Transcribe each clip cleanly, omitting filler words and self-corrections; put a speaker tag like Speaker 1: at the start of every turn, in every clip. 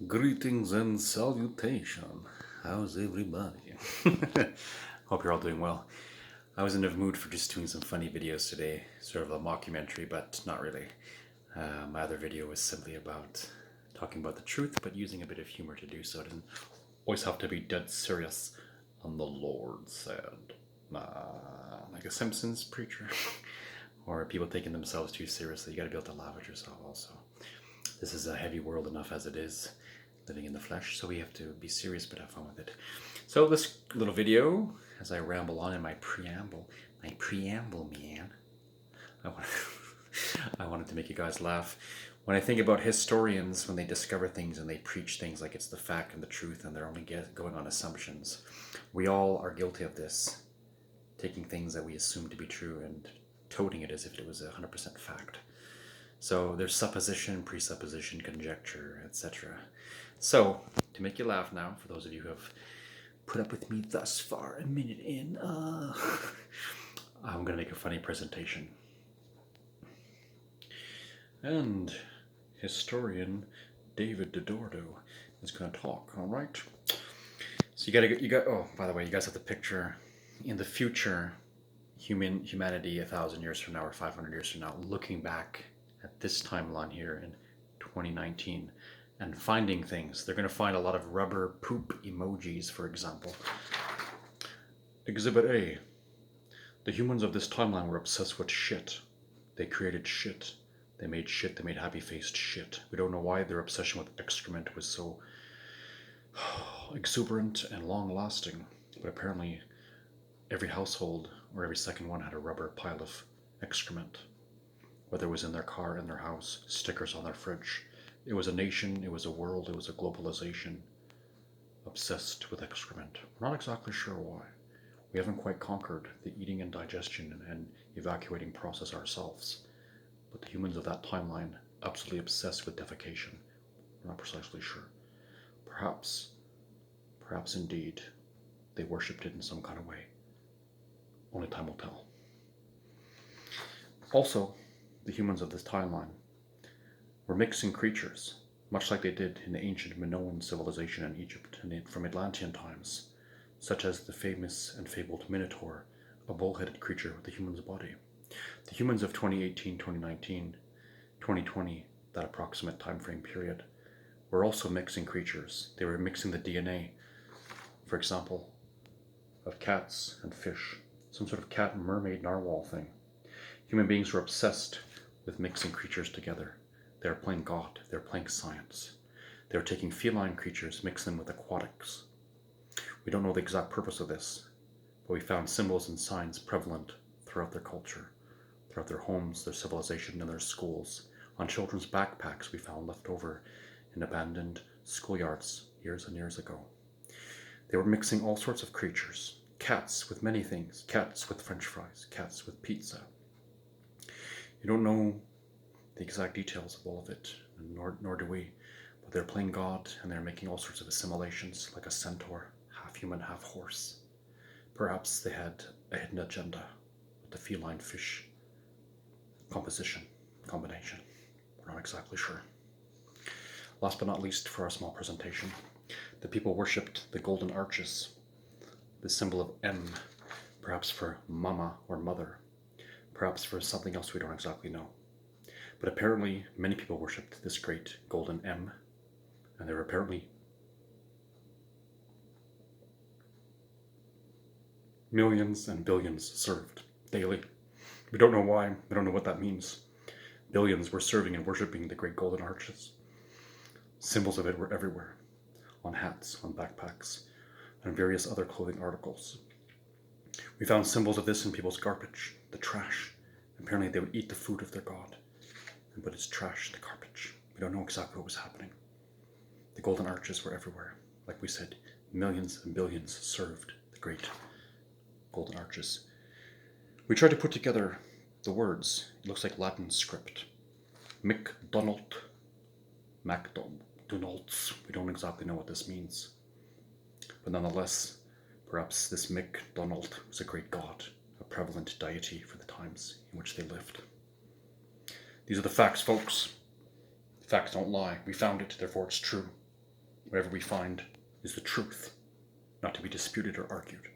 Speaker 1: Greetings and salutation. How's everybody? Hope you're all doing well. I was in the mood for just doing some funny videos today, sort of a mockumentary, but not really. My other video was simply about talking about the truth, but using a bit of humor to do so. It doesn't always have to be dead serious. And the Lord said, like a Simpsons preacher, or people taking themselves too seriously. You got to be able to laugh at yourself also. This is a heavy world enough as it is, living in the flesh, so we have to be serious but have fun with it. So this little video, as I ramble on in my preamble, man, I wanted to make you guys laugh. When I think about historians, when they discover things and they preach things like it's the fact and the truth and they're only going on assumptions, we all are guilty of this, taking things that we assume to be true and toting it as if it was 100% fact. So there's supposition, presupposition, conjecture, etc. So, to make you laugh now, for those of you who have put up with me thus far, a minute in, I'm going to make a funny presentation. And historian David DeDordo is going to talk, all right? So oh, by the way, you guys have the picture. In the future, humanity 1,000 years from now or 500 years from now, looking back at this timeline here in 2019 and finding things. They're going to find a lot of rubber poop emojis, for example. Exhibit A. The humans of this timeline were obsessed with shit. They created shit. They made shit. They made happy-faced shit. We don't know why their obsession with excrement was so exuberant and long-lasting, but apparently every household or every second one had a rubber pile of excrement. Whether it was in their car, in their house, stickers on their fridge. It was a nation, it was a world, it was a globalization obsessed with excrement. We're not exactly sure why. We haven't quite conquered the eating and digestion and evacuating process ourselves. But the humans of that timeline, absolutely obsessed with defecation. We're not precisely sure. Perhaps indeed, they worshipped it in some kind of way. Only time will tell. Also, the humans of this timeline were mixing creatures, much like they did in the ancient Minoan civilization in Egypt and from Atlantean times, such as the famous and fabled Minotaur, a bull-headed creature with a human's body. The humans of 2018, 2019, 2020, that approximate time frame period, were also mixing creatures. They were mixing the DNA, for example, of cats and fish, some sort of cat and mermaid narwhal thing. Human beings were obsessed with mixing creatures together. They were playing God. They were playing science. They were taking feline creatures, mixing them with aquatics. We don't know the exact purpose of this, but we found symbols and signs prevalent throughout their culture, throughout their homes, their civilization, and their schools. On children's backpacks we found left over in abandoned schoolyards years and years ago. They were mixing all sorts of creatures. Cats with many things. Cats with French fries. Cats with pizza. You don't know the exact details of all of it, nor do we, but they're playing God and they're making all sorts of assimilations, like a centaur, half human, half horse. Perhaps they had a hidden agenda with the feline fish combination. We're not exactly sure. Last but not least, for our small presentation, the people worshipped the golden arches, the symbol of M, perhaps for mama or mother, perhaps for something else we don't exactly know. But apparently many people worshipped this great golden M, and there were apparently millions and billions served daily. We don't know why, we don't know what that means. Billions were serving and worshipping the great golden arches. Symbols of it were everywhere, on hats, on backpacks, and various other clothing articles. We found symbols of this in people's garbage, the trash. Apparently they would eat the food of their god and put its trash in the garbage. We don't know exactly what was happening. The golden arches were everywhere. Like we said, millions and billions served the great golden arches. We tried to put together the words. It looks like Latin script. McDonald's. We don't exactly know what this means. But nonetheless, perhaps this McDonald was a great god, a prevalent deity for the times in which they lived. These are the facts, folks. Facts don't lie. We found it, therefore it's true. Whatever we find is the truth, not to be disputed or argued.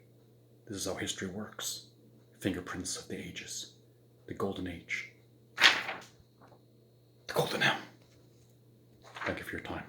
Speaker 1: This is how history works. Fingerprints of the ages. The Golden Age. The Golden M. Thank you for your time.